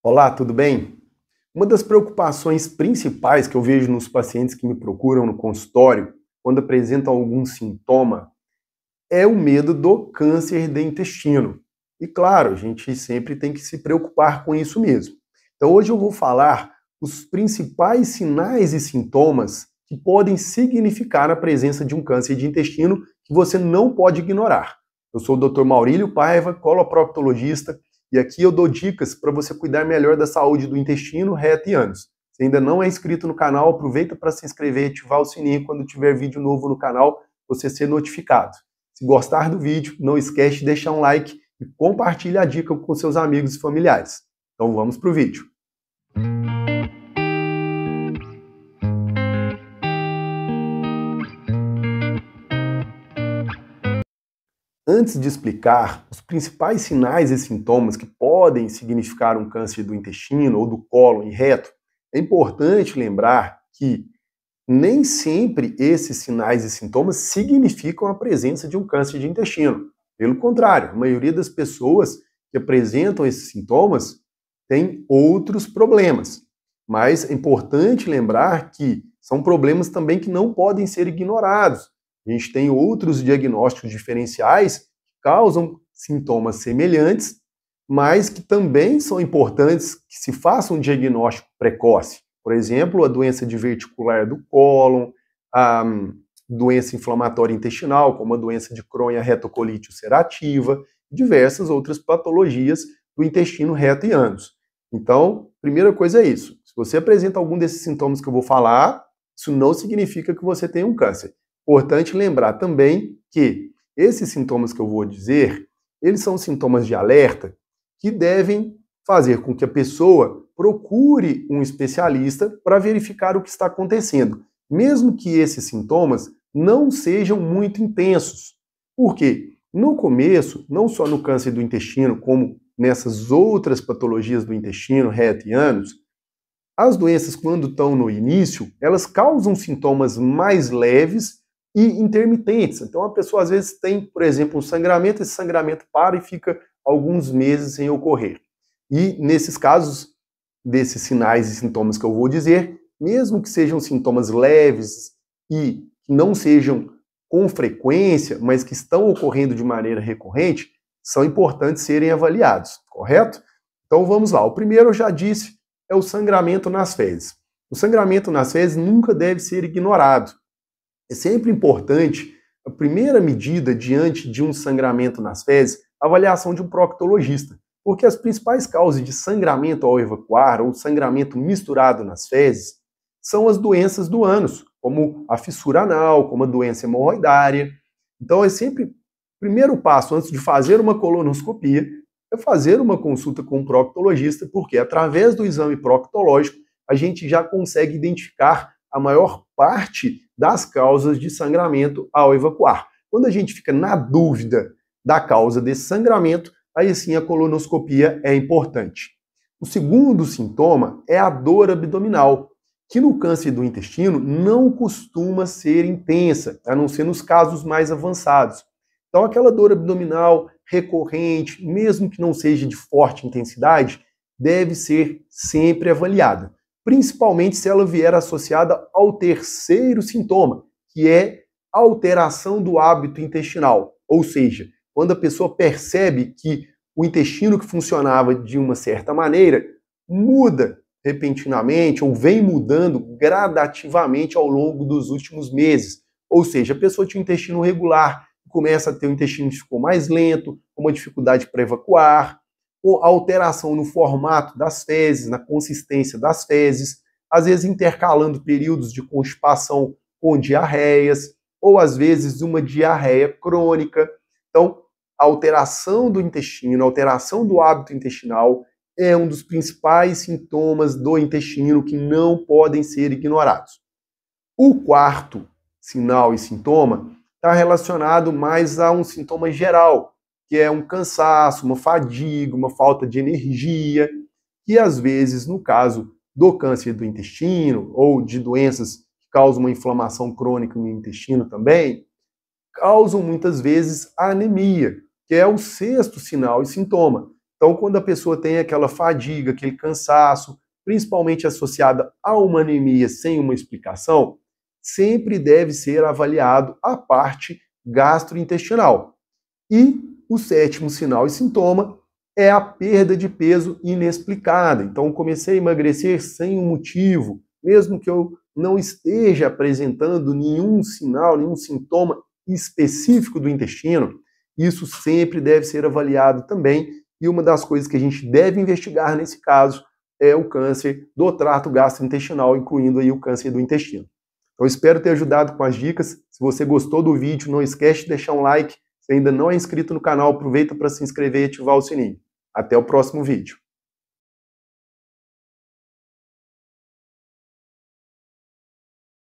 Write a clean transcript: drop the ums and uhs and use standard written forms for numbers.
Olá, tudo bem? Uma das preocupações principais que eu vejo nos pacientes que me procuram no consultório, quando apresentam algum sintoma, é o medo do câncer de intestino. E claro, a gente sempre tem que se preocupar com isso mesmo. Então hoje eu vou falar os principais sinais e sintomas que podem significar a presença de um câncer de intestino que você não pode ignorar. Eu sou o Dr. Maurílio Paiva, coloproctologista, e aqui eu dou dicas para você cuidar melhor da saúde do intestino, reto e ânus. Se ainda não é inscrito no canal, aproveita para se inscrever e ativar o sininho quando tiver vídeo novo no canal, você ser notificado. Se gostar do vídeo, não esquece de deixar um like e compartilhe a dica com seus amigos e familiares. Então vamos para o vídeo. Antes de explicar os principais sinais e sintomas que podem significar um câncer do intestino ou do cólon e reto, é importante lembrar que nem sempre esses sinais e sintomas significam a presença de um câncer de intestino. Pelo contrário, a maioria das pessoas que apresentam esses sintomas tem outros problemas. Mas é importante lembrar que são problemas também que não podem ser ignorados. A gente tem outros diagnósticos diferenciais que causam sintomas semelhantes, mas que também são importantes que se faça um diagnóstico precoce. Por exemplo, a doença diverticular do cólon, a doença inflamatória intestinal, como a doença de Crohn e a retocolite ulcerativa, diversas outras patologias do intestino reto e ânus. Então, primeira coisa é isso. Se você apresenta algum desses sintomas que eu vou falar, isso não significa que você tem um câncer. Importante lembrar também que esses sintomas que eu vou dizer, eles são sintomas de alerta que devem fazer com que a pessoa procure um especialista para verificar o que está acontecendo, mesmo que esses sintomas não sejam muito intensos. Por quê? No começo, não só no câncer do intestino, como nessas outras patologias do intestino, reto e ânus, as doenças, quando estão no início, elas causam sintomas mais leves e intermitentes. Então a pessoa às vezes tem, por exemplo, um sangramento, esse sangramento para e fica alguns meses sem ocorrer. E nesses casos, desses sinais e sintomas que eu vou dizer, mesmo que sejam sintomas leves e que não sejam com frequência, mas que estão ocorrendo de maneira recorrente, são importantes serem avaliados, correto? Então vamos lá. O primeiro eu já disse, é o sangramento nas fezes. O sangramento nas fezes nunca deve ser ignorado. É sempre importante, a primeira medida diante de um sangramento nas fezes, a avaliação de um proctologista, porque as principais causas de sangramento ao evacuar ou sangramento misturado nas fezes são as doenças do ânus, como a fissura anal, como a doença hemorroidária. Então é sempre o primeiro passo antes de fazer uma colonoscopia é fazer uma consulta com um proctologista, porque através do exame proctológico a gente já consegue identificar a maior parte das causas de sangramento ao evacuar. Quando a gente fica na dúvida da causa desse sangramento, aí sim a colonoscopia é importante. O segundo sintoma é a dor abdominal, que no câncer do intestino não costuma ser intensa, a não ser nos casos mais avançados. Então aquela dor abdominal recorrente, mesmo que não seja de forte intensidade, deve ser sempre avaliada, principalmente se ela vier associada ao terceiro sintoma, que é a alteração do hábito intestinal, ou seja, quando a pessoa percebe que o intestino que funcionava de uma certa maneira muda repentinamente ou vem mudando gradativamente ao longo dos últimos meses. Ou seja, a pessoa tinha um intestino regular, começa a ter um intestino que ficou mais lento, com uma dificuldade para evacuar, ou alteração no formato das fezes, na consistência das fezes, às vezes intercalando períodos de constipação com diarreias, ou às vezes uma diarreia crônica. Então, a alteração do intestino, a alteração do hábito intestinal é um dos principais sintomas do intestino que não podem ser ignorados. O quarto sinal e sintoma está relacionado mais a um sintoma geral, que é um cansaço, uma fadiga, uma falta de energia, que às vezes, no caso do câncer do intestino ou de doenças que causam uma inflamação crônica no intestino também, causam muitas vezes a anemia, que é o sexto sinal e sintoma. Então, quando a pessoa tem aquela fadiga, aquele cansaço, principalmente associada a uma anemia sem uma explicação, sempre deve ser avaliado a parte gastrointestinal. E o sétimo sinal e sintoma é a perda de peso inexplicada. Então, comecei a emagrecer sem um motivo, mesmo que eu não esteja apresentando nenhum sinal, nenhum sintoma específico do intestino, isso sempre deve ser avaliado também. E uma das coisas que a gente deve investigar nesse caso é o câncer do trato gastrointestinal, incluindo aí o câncer do intestino. Então, espero ter ajudado com as dicas. Se você gostou do vídeo, não esquece de deixar um like. Se ainda não é inscrito no canal, aproveita para se inscrever e ativar o sininho. Até o próximo vídeo.